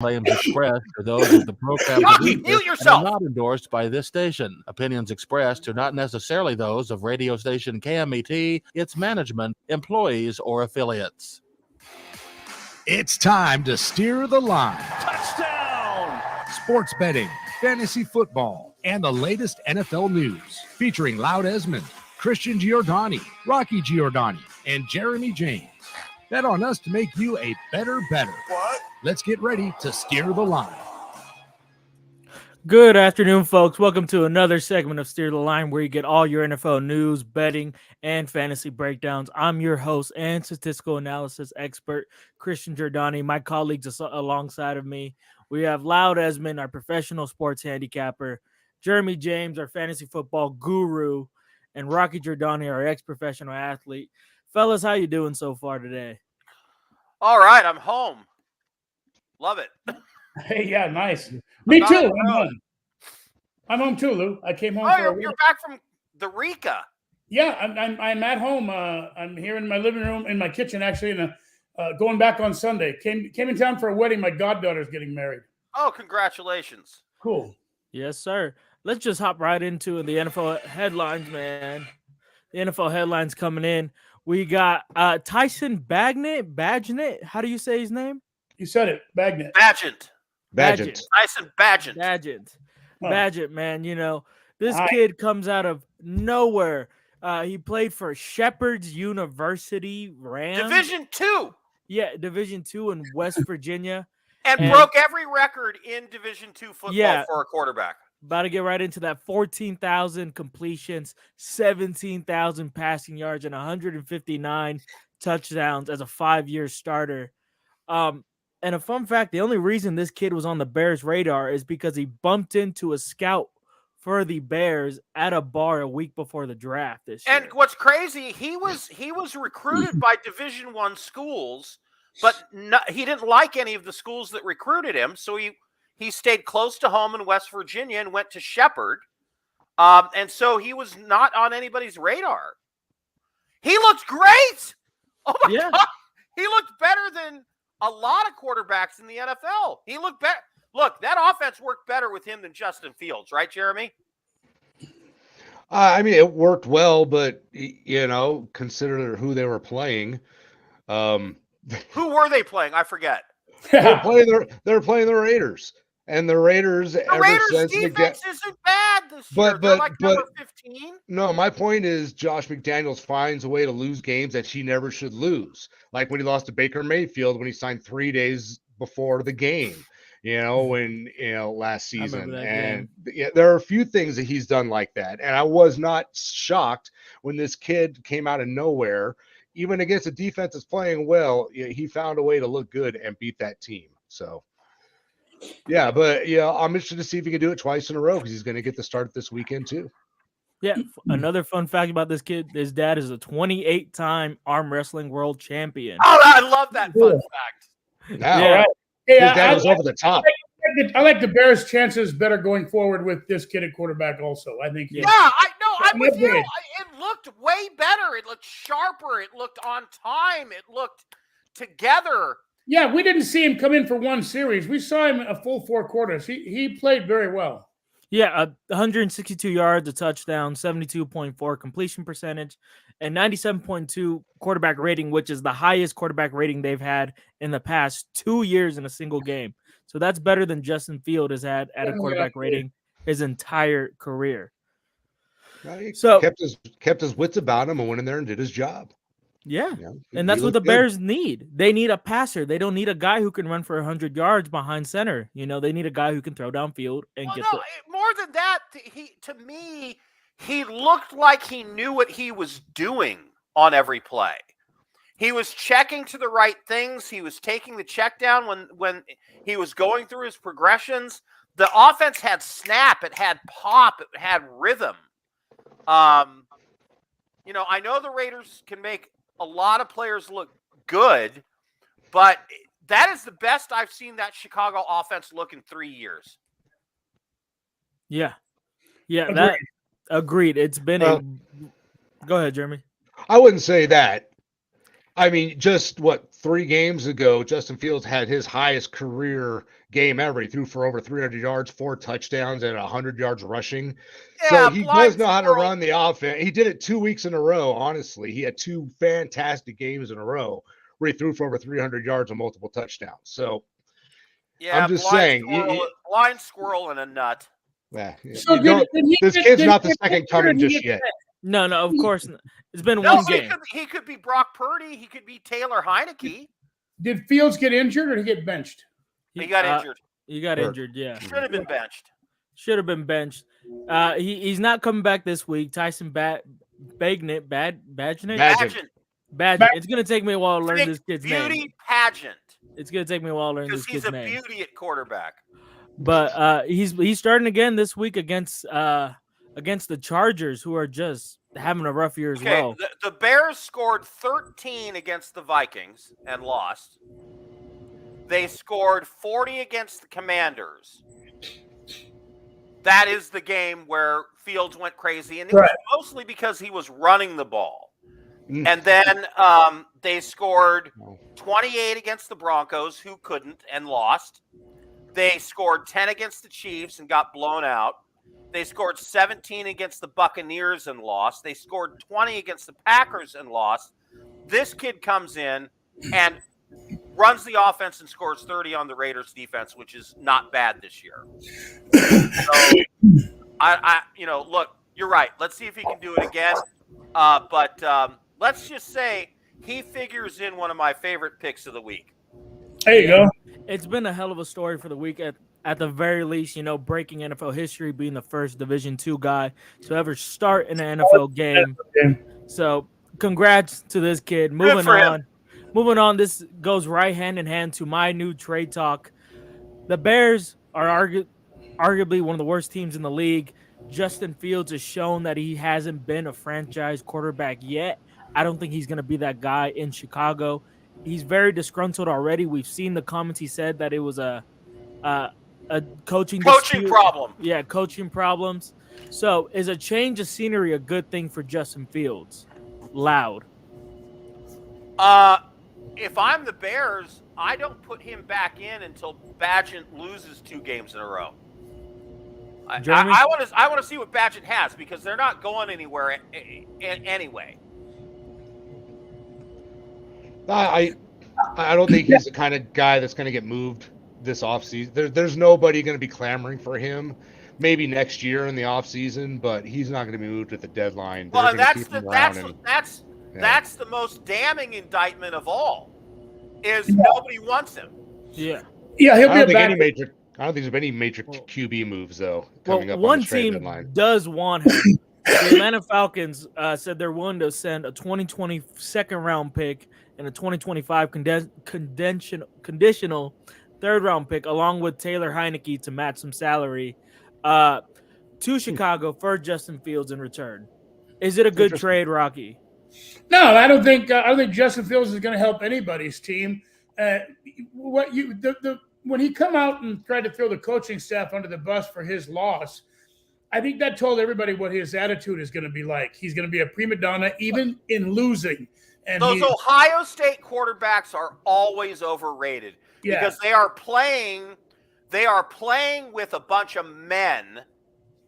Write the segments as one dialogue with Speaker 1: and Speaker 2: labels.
Speaker 1: Claims expressed are those of the program
Speaker 2: Rocky,
Speaker 1: producer
Speaker 2: mute
Speaker 1: and
Speaker 2: yourself.
Speaker 1: are not endorsed by this station. Opinions expressed are not necessarily those of radio station KMET, its management, employees, or affiliates.
Speaker 3: It's time to steer the line.
Speaker 2: Touchdown!
Speaker 3: Sports betting, fantasy football, and the latest NFL news. Featuring Loudesmond, Christian Giordani, Rocky Giordani, and Jeremy James. Bet on us to make you a better better.
Speaker 2: What?
Speaker 3: Let's get ready to steer the line.
Speaker 4: Good afternoon, folks. Welcome to another segment of Steer the Line, where you get all your NFL news, betting, and fantasy breakdowns. I'm your host and statistical analysis expert, Christian Giordani. My colleagues alongside of me, we have Loudesmond, our professional sports handicapper, Jeremy James, our fantasy football guru, and Rocky Giordani, our ex-professional athlete. Fellas, how you doing so far today?
Speaker 2: All right, I'm home. Love it.
Speaker 5: Hey, yeah, nice. Me
Speaker 2: not
Speaker 5: too.
Speaker 2: on the
Speaker 5: I'm
Speaker 2: road.
Speaker 5: home. I'm home too, Lou. I came home.
Speaker 2: Oh, you're back from the Rica.
Speaker 5: Yeah, I'm at home. I'm here in my living room, in my kitchen, actually. And going back on Sunday. Came in town for a wedding. My goddaughter's getting married.
Speaker 2: Oh, congratulations.
Speaker 5: Cool.
Speaker 4: Yes, sir. Let's just hop right into the NFL headlines, man. The NFL headlines coming in. We got Tyson Bagent. How do you say his name?
Speaker 5: You said it. Bagnet.
Speaker 2: Badgett. Tyson Badgett.
Speaker 4: Badgett, man. You know, this kid comes out of nowhere. He played for Shepherd's University Rams.
Speaker 2: Division II.
Speaker 4: Yeah, Division II in West Virginia.
Speaker 2: And broke every record in Division II football for a quarterback.
Speaker 4: About to get right into that. 14,000 completions, 17,000 passing yards, and 159 touchdowns as a 5-year starter. And a fun fact, the only reason this kid was on the Bears' radar is because he bumped into a scout for the Bears at a bar a week before the draft this year.
Speaker 2: And what's crazy, he was recruited by Division I schools, but he didn't like any of the schools that recruited him, so he stayed close to home in West Virginia and went to Shepherd. And so he was not on anybody's radar. He looked great. Oh, my God. He looked better than a lot of quarterbacks in the NFL. He looked better. Look, that offense worked better with him than Justin Fields, right, Jeremy?
Speaker 6: I mean, it worked well, but, consider who they were playing.
Speaker 2: Who were they playing? I forget.
Speaker 6: They're playing the Raiders. And the Raiders
Speaker 2: defense isn't bad this year. They're like number 15.
Speaker 6: No, my point is Josh McDaniels finds a way to lose games that he never should lose. Like when he lost to Baker Mayfield when he signed 3 days before the game, last season. And there are a few things that he's done like that. And I was not shocked when this kid came out of nowhere. Even against a defense that's playing well, he found a way to look good and beat that team. So, yeah, but I'm interested to see if he can do it twice in a row because he's going to get the start this weekend too.
Speaker 4: Yeah, another fun fact about this kid: his dad is a 28-time arm wrestling world champion.
Speaker 2: Oh, I love that fun fact.
Speaker 6: Now, his dad was over the top.
Speaker 5: I like the Bears' chances better going forward with this kid at quarterback. Also, I think.
Speaker 2: I'm with you. It looked way better. It looked sharper. It looked on time. It looked together.
Speaker 5: Yeah, we didn't see him come in for one series. We saw him a full 4 quarters. He played very well.
Speaker 4: Yeah, 162 yards, a touchdown, 72.4 completion percentage, and 97.2 quarterback rating, which is the highest quarterback rating they've had in the past 2 years in a single game. So that's better than Justin Field has had at a quarterback rating his entire career.
Speaker 6: He
Speaker 4: So
Speaker 6: kept his wits about him and went in there and did his job.
Speaker 4: Yeah, and that's what the Bears need. They need a passer. They don't need a guy who can run for 100 yards behind center. They need a guy who can throw downfield and
Speaker 2: more than that, to me, he looked like he knew what he was doing on every play. He was checking to the right things. He was taking the check down when he was going through his progressions. The offense had snap. It had pop. It had rhythm. I know the Raiders can make a lot of players look good, but that is the best I've seen that Chicago offense look in 3 years.
Speaker 4: Yeah, agreed. It's been go ahead, Jeremy.
Speaker 6: I wouldn't say that. I mean, just 3 games ago, Justin Fields had his highest career game ever. He threw for over 300 yards, 4 touchdowns, and 100 yards rushing. So
Speaker 2: Yeah,
Speaker 6: he
Speaker 2: blind
Speaker 6: does know how to
Speaker 2: squirrel.
Speaker 6: run the offense. He did it 2 weeks in a row, honestly. He had 2 fantastic games in a row where he threw for over 300 yards and multiple touchdowns. So
Speaker 2: Yeah,
Speaker 6: I'm just saying,
Speaker 2: blind squirrel and a nut.
Speaker 5: So
Speaker 6: this kid's not the second coming just yet.
Speaker 4: No, of course not. It's been
Speaker 2: No,
Speaker 4: one game.
Speaker 2: he could be Brock Purdy. He could be Taylor Heineke.
Speaker 5: Did Fields get injured or did he get benched?
Speaker 2: He got injured.
Speaker 4: He got injured, yeah.
Speaker 2: Should have been benched.
Speaker 4: Should have been benched. He's not coming back this week. Tyson Badgett. It's gonna take me a while to learn this kid's name.
Speaker 2: Beauty pageant.
Speaker 4: It's gonna take me a while to learn this kid's name.
Speaker 2: Because he's a beauty at quarterback.
Speaker 4: But he's starting again this week against the Chargers, who are just having a rough year as well.
Speaker 2: The Bears scored 13 against the Vikings and lost. They scored 40 against the Commanders. That is the game where Fields went crazy, and it was mostly because he was running the ball. And then they scored 28 against the Broncos, who couldn't and lost. They scored 10 against the Chiefs and got blown out. They scored 17 against the Buccaneers and lost. They scored 20 against the Packers and lost. This kid comes in and runs the offense and scores 30 on the Raiders defense, which is not bad this year. So look, you're right. Let's see if he can do it again. But let's just say he figures in one of my favorite picks of the week.
Speaker 5: There you go.
Speaker 4: It's been a hell of a story for the week. At the very least, breaking NFL history, being the first Division II guy to ever start in an NFL game. So congrats to this kid. Moving on, this goes right hand in hand to my new trade talk. The Bears are arguably one of the worst teams in the league. Justin Fields has shown that he hasn't been a franchise quarterback yet. I don't think he's going to be that guy in Chicago. He's very disgruntled already. We've seen the comments. He said that it was a coaching
Speaker 2: problem.
Speaker 4: Yeah, coaching problems. So is a change of scenery a good thing for Justin Fields? Loud.
Speaker 2: If I'm the Bears, I don't put him back in until Badgett loses 2 games in a row. I want to see what Badgett has, because they're not going anywhere anyway.
Speaker 6: I don't think he's the kind of guy that's going to get moved this offseason. There's nobody going to be clamoring for him. Maybe next year in the offseason, but he's not going to be moved at the deadline.
Speaker 2: Well, that's the most damning indictment of all. Is nobody wants him.
Speaker 4: Yeah.
Speaker 5: Yeah, he'll be
Speaker 6: I don't think there's any major QB moves though coming up.
Speaker 4: One
Speaker 6: on the trade
Speaker 4: team
Speaker 6: deadline.
Speaker 4: does want him. The Atlanta Falcons said they're willing to send a 2020 second round pick and a 2025 conditional third round pick, along with Taylor Heineke to match some salary, to Chicago for Justin Fields in return. Is it a good trade, Rocky?
Speaker 5: No, I don't think Justin Fields is going to help anybody's team. When he come out and tried to throw the coaching staff under the bus for his loss, I think that told everybody what his attitude is going to be like. He's going to be a prima donna even in losing. And
Speaker 2: those Ohio State quarterbacks are always overrated because they are playing with a bunch of men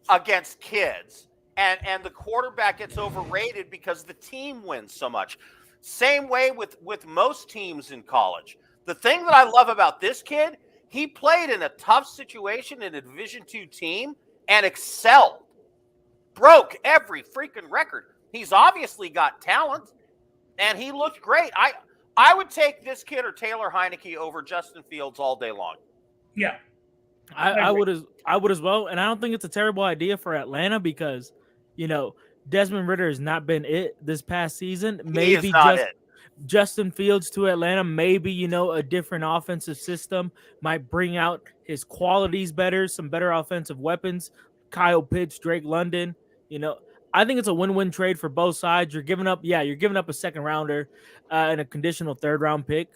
Speaker 2: against kids. And the quarterback gets overrated because the team wins so much. Same way with most teams in college. The thing that I love about this kid, he played in a tough situation in a Division II team and excelled. Broke every freaking record. He's obviously got talent, and he looked great. I would take this kid or Taylor Heineke over Justin Fields all day long.
Speaker 5: Yeah.
Speaker 4: I would as well. And I don't think it's a terrible idea for Atlanta because, Desmond Ridder has not been it this past season. Maybe Justin Fields to Atlanta, maybe, a different offensive system might bring out his qualities better, some better offensive weapons. Kyle Pitts, Drake London, I think it's a win-win trade for both sides. You're giving up a second rounder and a conditional third round pick,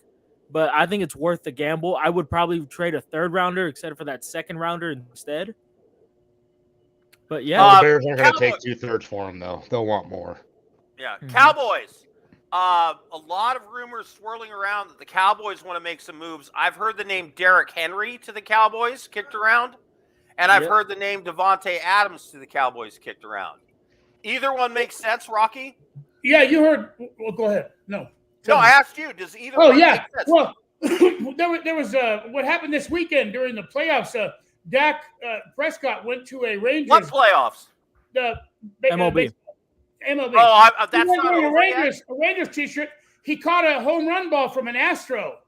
Speaker 4: but I think it's worth the gamble. I would probably trade a third rounder except for that second rounder instead. But yeah,
Speaker 6: the Bears aren't going to take 2/3 for him though. They'll want more.
Speaker 2: Yeah, Cowboys. A lot of rumors swirling around that the Cowboys want to make some moves. I've heard the name Derrick Henry to the Cowboys kicked around, and I've heard the name Davante Adams to the Cowboys kicked around. Either one makes sense, Rocky?
Speaker 5: Yeah, you heard. Well, go ahead. No,
Speaker 2: I asked you. Does either
Speaker 5: Oh
Speaker 2: one
Speaker 5: yeah.
Speaker 2: make sense?
Speaker 5: Well, there was what happened this weekend during the playoffs. Dak Prescott went to a Rangers.
Speaker 2: What playoffs?
Speaker 5: The
Speaker 4: MLB.
Speaker 5: MLB.
Speaker 2: Oh, that's
Speaker 5: he went
Speaker 2: not
Speaker 5: wearing
Speaker 2: over yet?
Speaker 5: a Rangers t-shirt. He caught a home run ball from an Astro,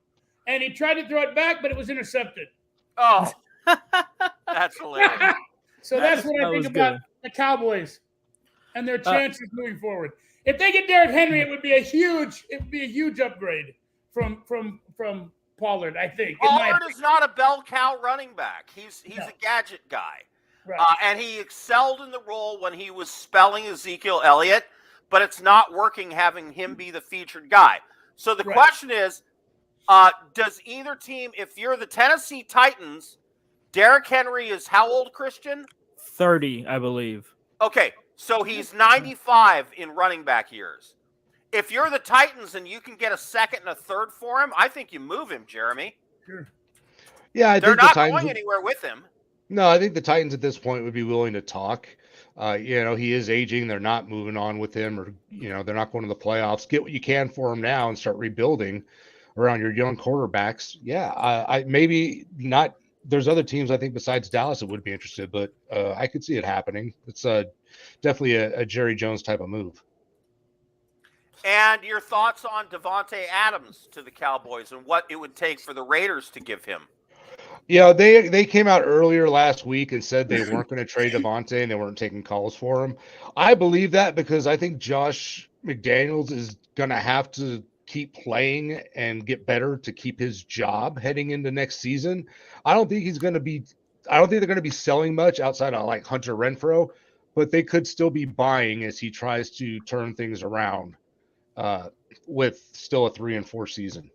Speaker 5: and he tried to throw it back, but it was intercepted.
Speaker 2: Oh, that's hilarious.
Speaker 5: So that's what I think about the Cowboys and their chances moving forward. If they get Derrick Henry, it would be a huge upgrade from Pollard, I think.
Speaker 2: Pollard is not a bell cow running back. He's a gadget guy.
Speaker 5: Right.
Speaker 2: And he excelled in the role when he was spelling Ezekiel Elliott, but it's not working having him be the featured guy. So the question is, does either team, if you're the Tennessee Titans, Derrick Henry is how old, Christian?
Speaker 4: 30, I believe.
Speaker 2: Okay, so he's 95 in running back years. If you're the Titans and you can get a second and a third for him, I think you move him, Jeremy.
Speaker 5: Sure.
Speaker 6: Yeah,
Speaker 2: They're not going anywhere with him.
Speaker 6: No, I think the Titans at this point would be willing to talk. He is aging. They're not moving on with him, or they're not going to the playoffs. Get what you can for him now and start rebuilding around your young quarterbacks. Yeah, I maybe not. There's other teams I think besides Dallas that would be interested, but I could see it happening. It's definitely a Jerry Jones type of move.
Speaker 2: And your thoughts on Davante Adams to the Cowboys and what it would take for the Raiders to give him?
Speaker 6: Yeah, they came out earlier last week and said they weren't going to trade Davante and they weren't taking calls for him. I believe that because I think Josh McDaniels is going to have to keep playing and get better to keep his job heading into next season. I don't think they're going to be selling much outside of like Hunter Renfrow, but they could still be buying as he tries to turn things around with still a 3-4 season.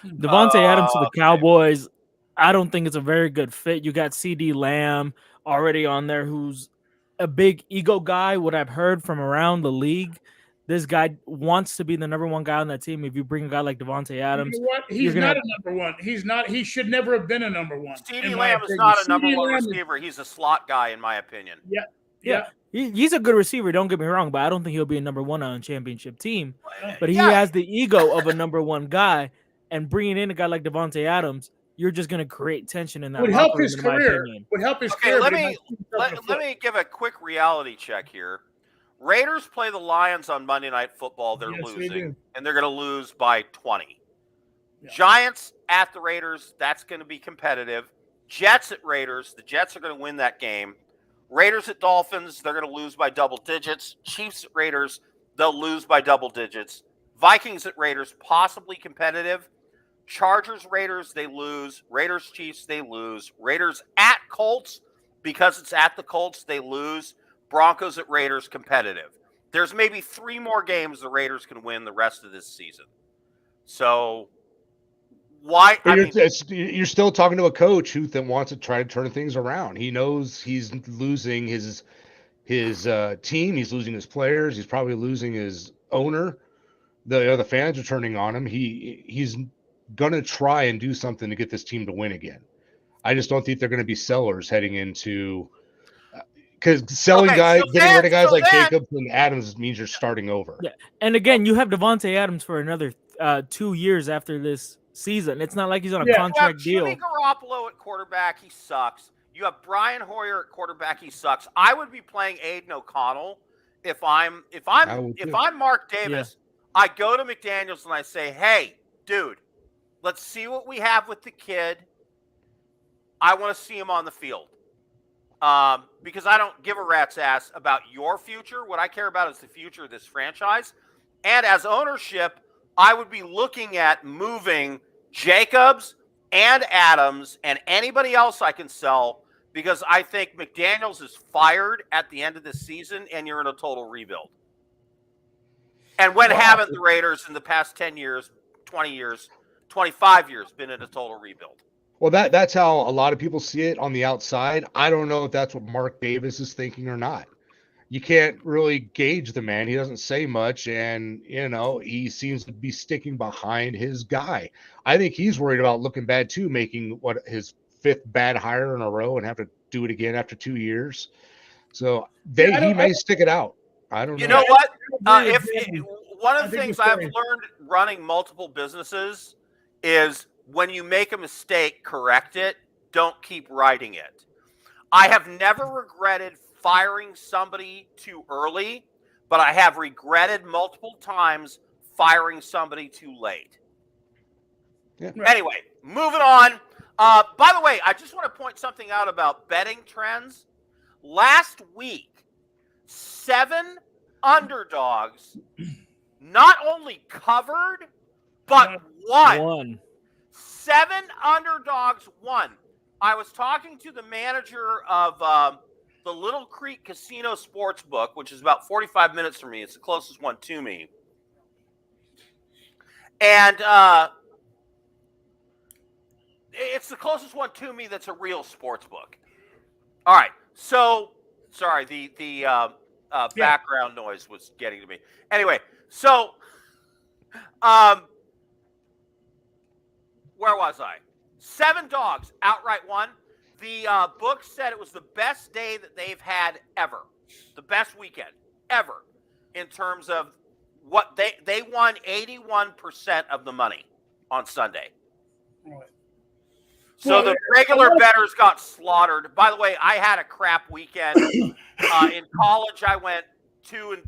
Speaker 4: Davante Adams to the Cowboys, I don't think it's a very good fit. You got CD Lamb already on there, who's a big ego guy. What I've heard from around the league, this guy wants to be the number one guy on that team. If you bring a guy like Davante Adams,
Speaker 5: you know what? He's not a number one. He's not. He should never have been a number one.
Speaker 2: CD Lamb is not a number one receiver. He's a slot guy, in my opinion.
Speaker 5: Yeah.
Speaker 4: He's a good receiver. Don't get me wrong, but I don't think he'll be a number one on a championship team. But he has the ego of a number one guy. And bringing in a guy like Davante Adams, you're just going to create tension in that.
Speaker 5: Would help his career. Would help his career.
Speaker 2: Let me give a quick reality check here. Raiders play the Lions on Monday Night Football. They're losing, and they're going to lose by 20. Yeah. Giants at the Raiders, that's going to be competitive. Jets at Raiders, the Jets are going to win that game. Raiders at Dolphins, they're going to lose by double digits. Chiefs at Raiders, they'll lose by double digits. Vikings at Raiders, possibly competitive. Chargers, Raiders, they lose. Raiders, Chiefs, they lose. Raiders at Colts, because it's at the Colts, they lose. Broncos at Raiders, competitive. There's maybe 3 more games the Raiders can win the rest of this season. So, why?
Speaker 6: You're still talking to a coach who then wants to try to turn things around. He knows he's losing his team. He's losing his players. He's probably losing his owner. The fans are turning on him. He's going to try and do something to get this team to win again. I just don't think they're going to be sellers heading into because getting rid of guys like Jacobs and Adams means you're starting over.
Speaker 4: Yeah, and again, you have Davante Adams for another 2 years after this season. It's not like he's on a contract deal.
Speaker 2: Jimmy Garoppolo at quarterback, he sucks. You have Brian Hoyer at quarterback, he sucks. I would be playing Aiden O'Connell if I'm Mark Davis. Yeah. I go to McDaniels and I say, "Hey, dude, let's see what we have with the kid. I want to see him on the field because I don't give a rat's ass about your future. What I care about is the future of this franchise. And as ownership, I would be looking at moving Jacobs and Adams and anybody else I can sell because I think McDaniels is fired at the end of this season and you're in a total rebuild. And when haven't the Raiders in the past 10 years, 20 years, 25 years been in a total rebuild?
Speaker 6: Well, that's how a lot of people see it on the outside. I don't know if that's what Mark Davis is thinking or not. you can't really gauge the man. He doesn't say much, and he seems to be sticking behind his guy. I think he's worried about looking bad too, making his 5th bad hire in a row and have to do it again after 2 years. So he may stick it out. I don't know.
Speaker 2: You know what?
Speaker 5: Danny.
Speaker 2: One of
Speaker 5: I
Speaker 2: the
Speaker 5: think
Speaker 2: things
Speaker 5: you're
Speaker 2: I've
Speaker 5: saying.
Speaker 2: learned running multiple businesses is when you make a mistake, correct it. Don't keep writing it. I have never regretted firing somebody too early, but I have regretted multiple times firing somebody too late.
Speaker 6: Yeah.
Speaker 2: Anyway, moving on. By the way, I just want to point something out about betting trends. Last week, 7 underdogs not only covered, but won. 7 underdogs won. I was talking to the manager of the Little Creek Casino Sportsbook, which is about 45 minutes from me. It's the closest one to me. And it's the closest one to me that's a real sportsbook. All right. So, sorry, the background noise was getting to me. Anyway, so where was I? 7 dogs outright won. The book said it was the best day that they've had ever. The best weekend ever in terms of what they won 81% of the money on Sunday.
Speaker 5: Right.
Speaker 2: So the regular bettors got slaughtered. By the way, I had a crap weekend. In college, I went 2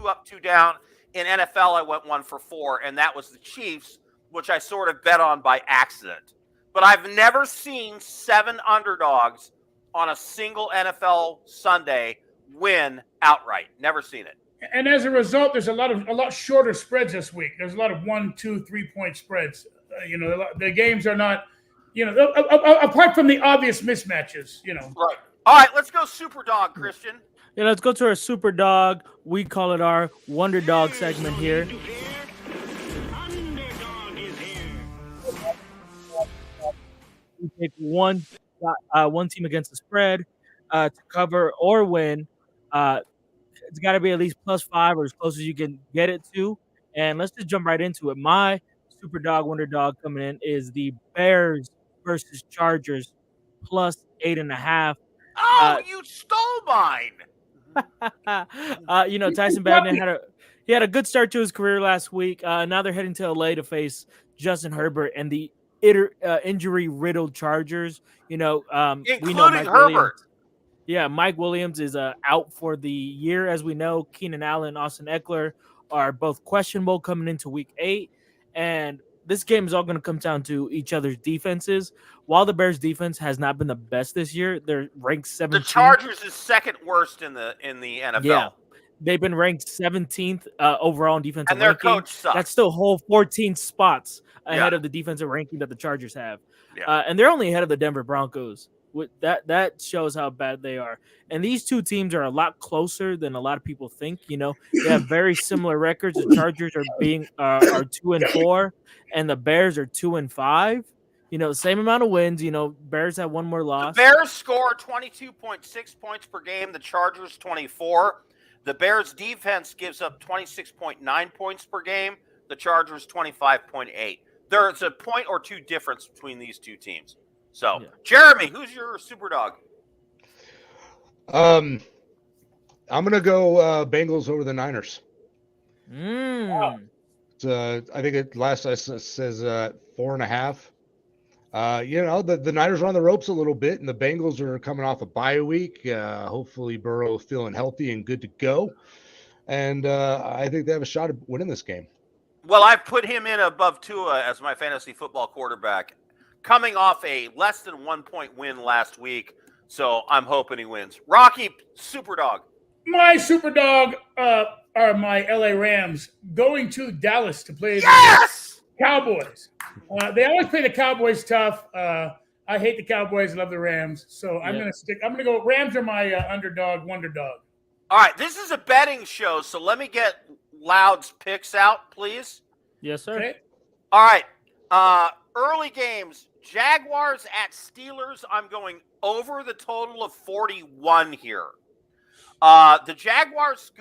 Speaker 2: up, 2 down. In NFL, I went 1 for 4, and that was the Chiefs, which I sort of bet on by accident. But I've never seen 7 underdogs on a single NFL Sunday win outright. Never seen it.
Speaker 5: And as a result, there's a lot shorter spreads this week. There's a lot of 1, 2, 3 point spreads. The games are not, apart from the obvious mismatches.
Speaker 2: Right. All right, let's go super dog, Christian.
Speaker 4: Yeah, let's go to our super dog. We call it our Wonder Dog segment here. We take one team against the spread to cover or win. It's got to be at least +5 or as close as you can get it to. And let's just jump right into it. My super dog, Wonder Dog coming in is the Bears versus Chargers +8.5.
Speaker 2: Oh, you stole mine.
Speaker 4: Tyson Bagman had a good start to his career last week. Now they're heading to LA to face Justin Herbert and the injury-riddled Chargers.
Speaker 2: Including
Speaker 4: we know Mike
Speaker 2: Herbert.
Speaker 4: Williams. Yeah, Mike Williams is out for the year, as we know. Keenan Allen and Austin Eckler are both questionable coming into Week 8, and this game is all going to come down to each other's defenses. While the Bears' defense has not been the best this year, they're ranked 17th.
Speaker 2: The Chargers is second worst in the NFL.
Speaker 4: Yeah, they've been ranked 17th overall in defensive
Speaker 2: and their
Speaker 4: ranking.
Speaker 2: coach sucks.
Speaker 4: That's still whole 14 spots ahead of the defensive ranking that the Chargers have. Yeah. And they're only ahead of the Denver Broncos. That shows how bad they are. And these two teams are a lot closer than a lot of people think. They have very similar records. The Chargers are 2-4, and the Bears are 2-5. Same amount of wins. Bears have one more loss.
Speaker 2: The Bears score 22.6 points per game. The Chargers 24. The Bears defense gives up 26.9 points per game. The Chargers 25.8. There's a point or two difference between these two teams. So, yeah. Jeremy, who's your super dog?
Speaker 6: I'm gonna go Bengals over the Niners.
Speaker 4: Wow.
Speaker 6: I think it last I says 4.5. The Niners are on the ropes a little bit, and the Bengals are coming off a bye week. Hopefully, Burrow feeling healthy and good to go, and I think they have a shot at winning this game.
Speaker 2: Well, I've put him in above Tua as my fantasy football quarterback, coming off a less than 1 point win last week. So I'm hoping he wins. Rocky, super dog.
Speaker 5: My super dog are my LA Rams going to Dallas to play
Speaker 2: the
Speaker 5: Cowboys. They always play the Cowboys tough. I hate the Cowboys. Love the Rams. So I'm gonna go. Rams are my underdog, wonder dog.
Speaker 2: All right, this is a betting show, so let me get Loud's picks out, please.
Speaker 4: Yes, sir.
Speaker 5: Okay.
Speaker 2: All right. Early games, Jaguars at Steelers. I'm going over the total of 41 here. The Jaguars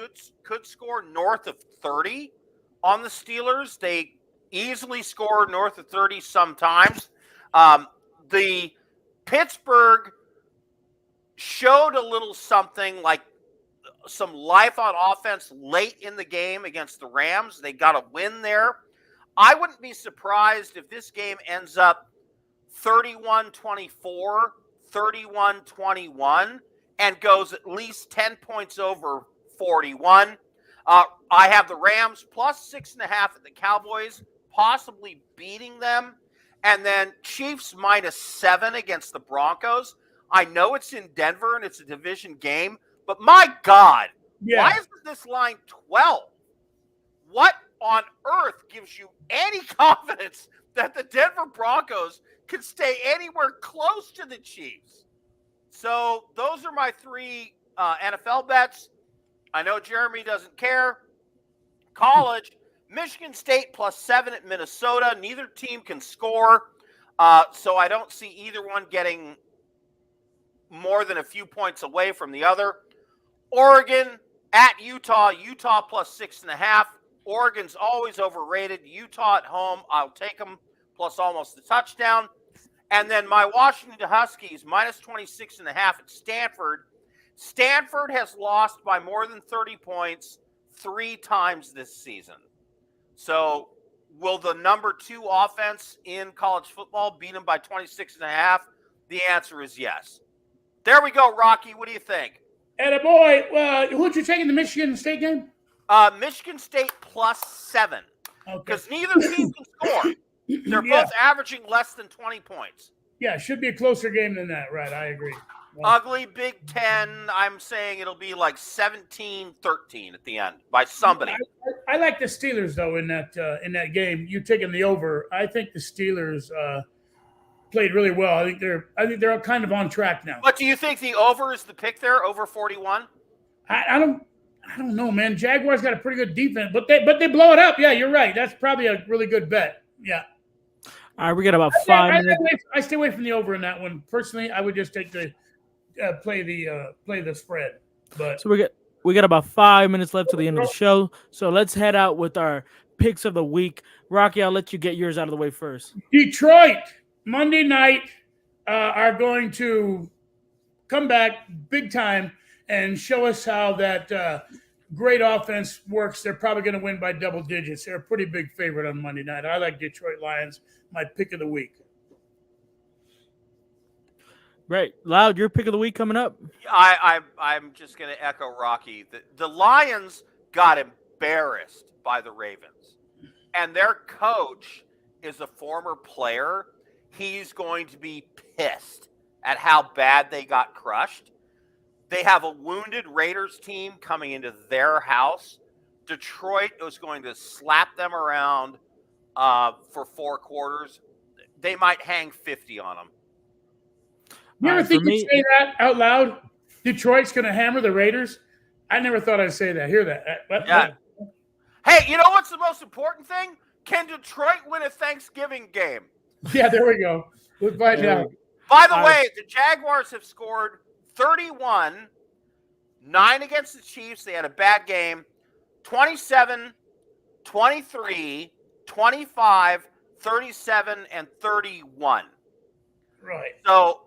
Speaker 2: could score north of 30 on the Steelers. They easily score north of 30 sometimes. The Pittsburgh showed a little something like some life on offense late in the game against the Rams. They got a win there. I wouldn't be surprised if this game ends up 31-24, 31-21, and goes at least 10 points over 41. I have the Rams plus 6.5 at the Cowboys, possibly beating them. And then Chiefs -7 against the Broncos. I know it's in Denver and it's a division game, but my God, why isn't this line 12? What on earth gives you any confidence that the Denver Broncos could stay anywhere close to the Chiefs? So those are my 3 NFL bets. I know Jeremy doesn't care. College, Michigan State +7 at Minnesota. Neither team can score, so I don't see either one getting more than a few points away from the other. Oregon at Utah. Utah +6.5. Oregon's always overrated. Utah at home, I'll take them plus almost a touchdown. And then my Washington Huskies -26.5 at Stanford. Stanford has lost by more than 30 points 3 times this season. So will the number 2 offense in college football beat them by 26.5? The answer is yes. There we go, Rocky. What do you think?
Speaker 5: Attaboy. Who'd you take in the Michigan State game?
Speaker 2: Michigan State +7. Because
Speaker 5: Okay.
Speaker 2: neither team can score. They're both averaging less than 20 points.
Speaker 5: Yeah, it should be a closer game than that. Right, I agree. Well,
Speaker 2: Ugly Big Ten. I'm saying it'll be like 17-13 at the end by somebody.
Speaker 5: I like the Steelers though in that game. You taking the over? I think the Steelers played really well. I think they're kind of on track now.
Speaker 2: But do you think the over is the pick there? Over 41?
Speaker 5: I don't know, man. Jaguars got a pretty good defense, but they blow it up. Yeah, you're right. That's probably a really good bet. Yeah.
Speaker 4: All right, we got about 5 minutes.
Speaker 5: I stay away from the over in that one. Personally, I would just take the play the spread. But
Speaker 4: So we got about 5 minutes left to the end of the show. So let's head out with our picks of the week. Rocky, I'll let you get yours out of the way first.
Speaker 5: Detroit Monday night are going to come back big time and show us how that great offense works. They're probably going to win by double digits. They're a pretty big favorite on Monday night. I like Detroit Lions, my pick of the week.
Speaker 4: Right. Loud, your pick of the week coming up.
Speaker 2: I'm just going to echo Rocky. The Lions got embarrassed by the Ravens. And their coach is a former player. He's going to be pissed at how bad they got crushed. They have a wounded Raiders team coming into their house. Detroit is going to slap them around for 4 quarters. They might hang 50 on them.
Speaker 5: You ever think you'd say that out loud? Detroit's going to hammer the Raiders? I never thought I'd say that. Hear that?
Speaker 2: Yeah. Hey, you know what's the most important thing? Can Detroit win a Thanksgiving game?
Speaker 5: Yeah, there we go. We'll find out.
Speaker 2: By the way, the Jaguars have scored 31, 9 against the Chiefs. They had a bad game. 27, 23, 25, 37, and 31.
Speaker 5: Right.
Speaker 2: So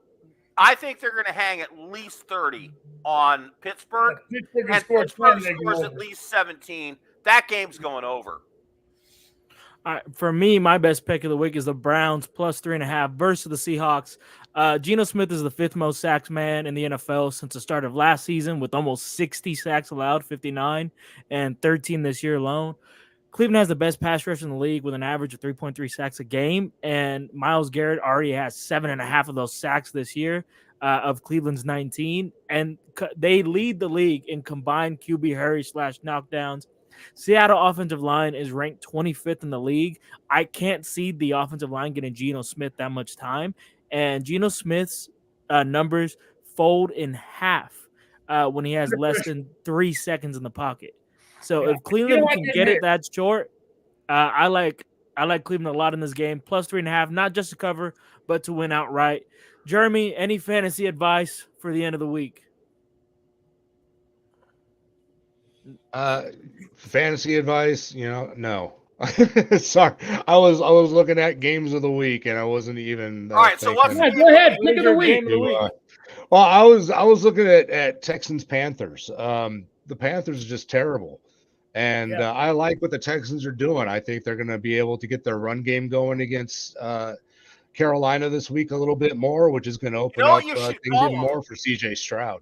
Speaker 2: I think they're going to hang at least 30 on Pittsburgh.
Speaker 5: Pittsburgh
Speaker 2: And
Speaker 5: scores
Speaker 2: Pittsburgh scores at least 17. That game's going over.
Speaker 4: All right, for me, my best pick of the week is the Browns +3.5 versus the Seahawks. Geno Smith is the 5th most sacks man in the NFL since the start of last season, with almost 60 sacks allowed, 59, and 13 this year alone. Cleveland has the best pass rush in the league with an average of 3.3 sacks a game, and Myles Garrett already has 7.5 of those sacks this year of Cleveland's 19, and they lead the league in combined QB hurry / knockdowns. Seattle offensive line is ranked 25th in the league. I can't see the offensive line getting Geno Smith that much time, and Geno Smith's numbers fold in half when he has less than 3 seconds in the pocket. So if Cleveland can get it that short, I like Cleveland a lot in this game. +3.5, not just to cover, but to win outright. Jeremy, any fantasy advice for the end of the week?
Speaker 6: Fantasy advice, no. Sorry, I was looking at games of the week and I wasn't even.
Speaker 2: All right, so what's
Speaker 5: Yeah, go ahead. Pick of the week.
Speaker 4: Game of the week.
Speaker 6: Well, I was looking at Texans Panthers. The Panthers are just terrible, and I like what the Texans are doing. I think they're going to be able to get their run game going against Carolina this week a little bit more, which is going to open up things even more for CJ Stroud.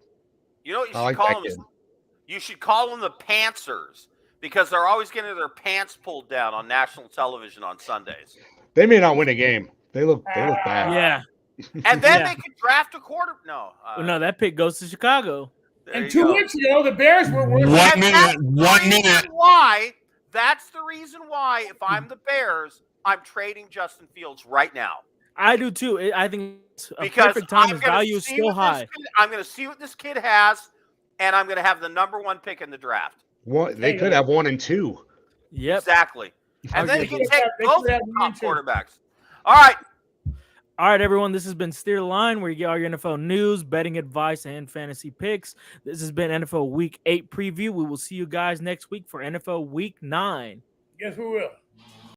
Speaker 2: You know what you should call them? You should call them the Pantsers because they're always getting their pants pulled down on national television on Sundays.
Speaker 6: They may not win a game. They look bad.
Speaker 4: Yeah.
Speaker 2: And then they could draft a quarter. No,
Speaker 4: no, that pick goes to Chicago.
Speaker 5: And 2 weeks ago, the Bears were worse.
Speaker 7: 1 minute.
Speaker 2: That's the reason why, if I'm the Bears, I'm trading Justin Fields right now.
Speaker 4: I do too. I think it's a perfect time. His value is still high.
Speaker 2: I'm going to see what this kid has, and I'm going to have the number 1 pick in the draft.
Speaker 6: They could have 1 and 2.
Speaker 4: Yep.
Speaker 2: Exactly. And then you can take both top quarterbacks. All right.
Speaker 4: All right, everyone. This has been Steer the Line, where you get all your NFL news, betting advice, and fantasy picks. This has been NFL Week 8 preview. We will see you guys next week for NFL Week 9.
Speaker 5: Yes, we will.